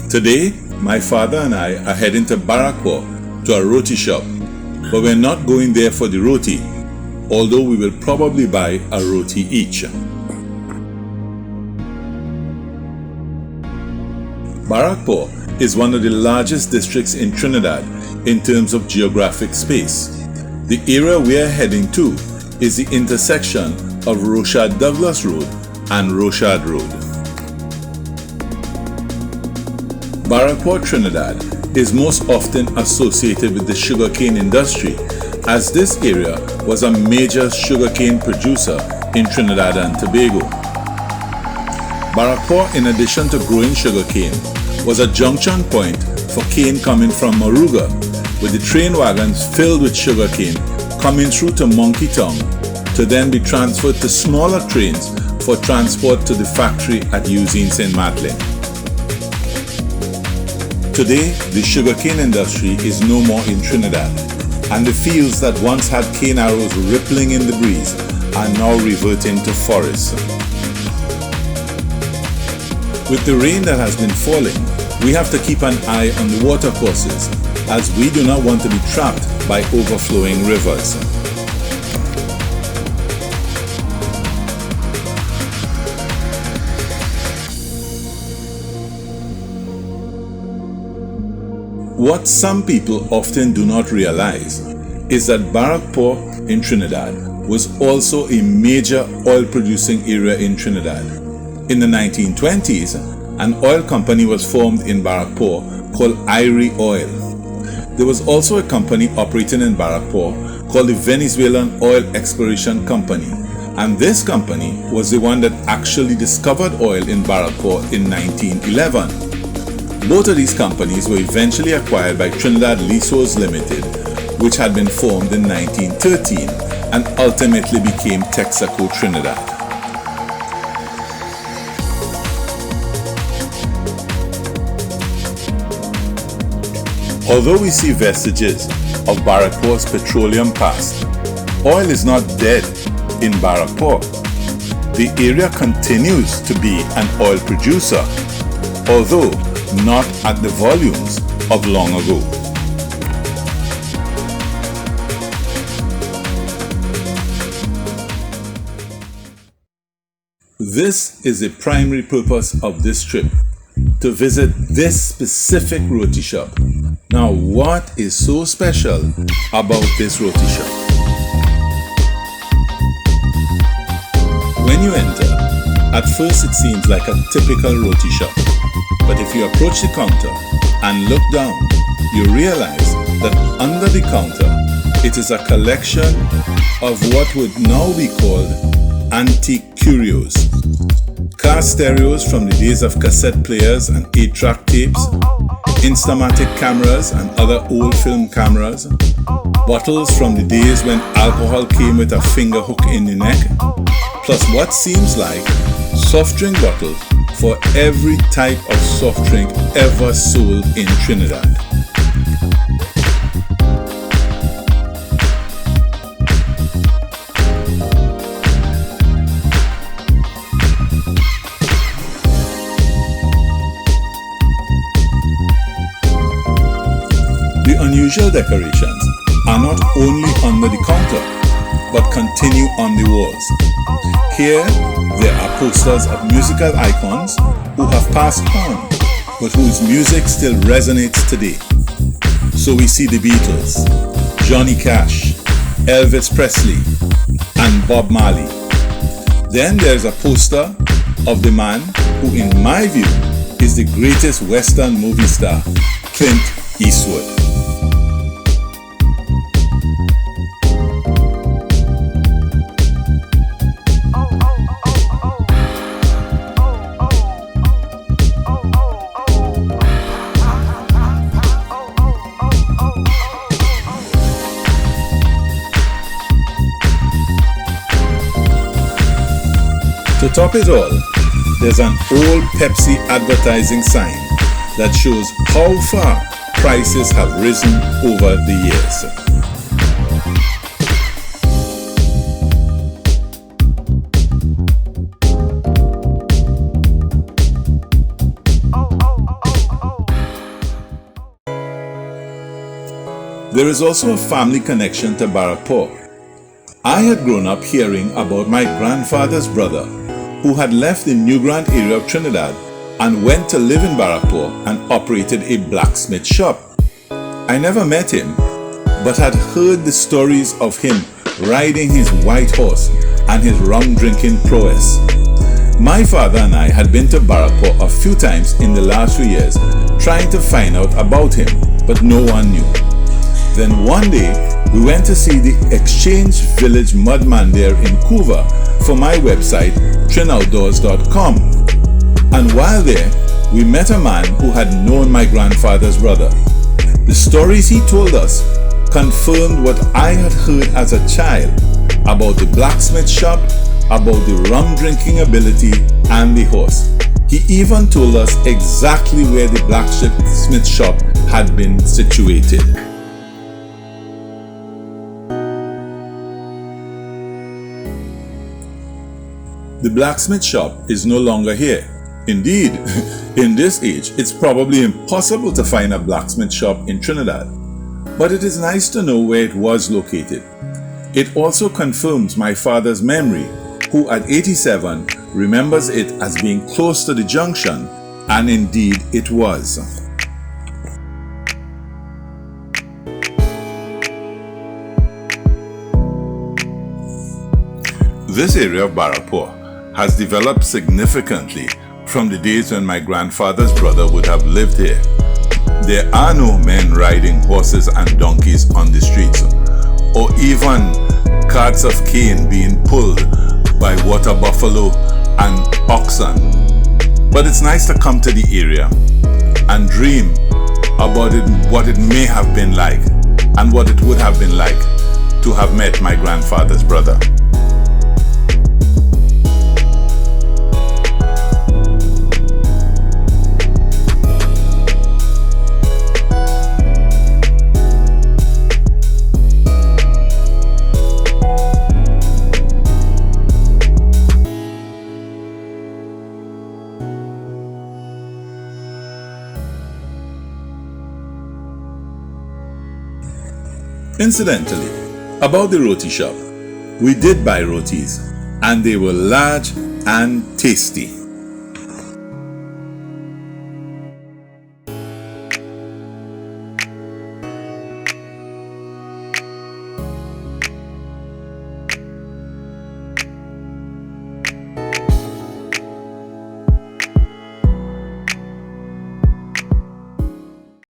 Today, my father and I are heading to Barrackpore to a roti shop, but we're not going there for the roti, although we will probably buy a roti each. Barrackpore is one of the largest districts in Trinidad in terms of geographic space. The area we are heading to is the intersection of Rochard Douglas Road and Rochard Road. Barrackpore Trinidad is most often associated with the sugarcane industry, as this area was a major sugarcane producer in Trinidad and Tobago. Barrackpore, in addition to growing sugarcane, was a junction point for cane coming from Moruga, with the train wagons filled with sugarcane coming through to Monkey Town to then be transferred to smaller trains for transport to the factory at Usine St. Madeleine. Today, the sugarcane industry is no more in Trinidad, and the fields that once had cane arrows rippling in the breeze are now reverting to forests. With the rain that has been falling, we have to keep an eye on the watercourses, as we do not want to be trapped by overflowing rivers. What some people often do not realize is that Barrackpore in Trinidad was also a major oil-producing area in Trinidad. In the 1920s, an oil company was formed in Barrackpore called Irie Oil. There was also a company operating in Barrackpore called the Venezuelan Oil Exploration Company, and this company was the one that actually discovered oil in Barrackpore in 1911. Both of these companies were eventually acquired by Trinidad Leaseholds Limited, which had been formed in 1913 and ultimately became Texaco Trinidad. Although we see vestiges of Barrackpore's petroleum past, oil is not dead in Barrackpore. The area continues to be an oil producer, although not at the volumes of long ago. This is the primary purpose of this trip, to visit this specific roti shop. Now, what is so special about this roti shop? When you enter, at first it seems like a typical roti shop, but if you approach the counter and look down, you realize that under the counter it is a collection of what would now be called antique curios. Car stereos from the days of cassette players and 8-track tapes, Instamatic cameras and other old film cameras, bottles from the days when alcohol came with a finger hook in the neck, plus what seems like soft drink bottles for every type of soft drink ever sold in Trinidad. The unusual decorations are not only under the counter, but continue on the walls. Here, there are posters of musical icons who have passed on, but whose music still resonates today. So we see the Beatles, Johnny Cash, Elvis Presley, and Bob Marley. Then there's a poster of the man who, in my view, is the greatest Western movie star, Clint Eastwood. To top it all, there's an old Pepsi advertising sign that shows how far prices have risen over the years. There is also a family connection to Barrackpore. I had grown up hearing about my grandfather's brother, who had left the New Grand area of Trinidad and went to live in Barrackpore and operated a blacksmith shop. I never met him, but had heard the stories of him riding his white horse and his rum drinking prowess. My father and I had been to Barrackpore a few times in the last few years trying to find out about him, but no one knew. Then one day, we went to see the Exchange Village Mud Mandir in Couva for my website, trinoutdoors.com. And while there, we met a man who had known my grandfather's brother. The stories he told us confirmed what I had heard as a child about the blacksmith shop, about the rum drinking ability, and the horse. He even told us exactly where the blacksmith shop had been situated. The blacksmith shop is no longer here. Indeed, in this age, it's probably impossible to find a blacksmith shop in Trinidad. But it is nice to know where it was located. It also confirms my father's memory, who at 87 remembers it as being close to the junction, and indeed it was. This area of Barrackpore has developed significantly from the days when my grandfather's brother would have lived here. There are no men riding horses and donkeys on the streets, or even carts of cane being pulled by water buffalo and oxen. But it's nice to come to the area and dream about what it may have been like and what it would have been like to have met my grandfather's brother. Incidentally, about the roti shop, we did buy rotis, and they were large and tasty.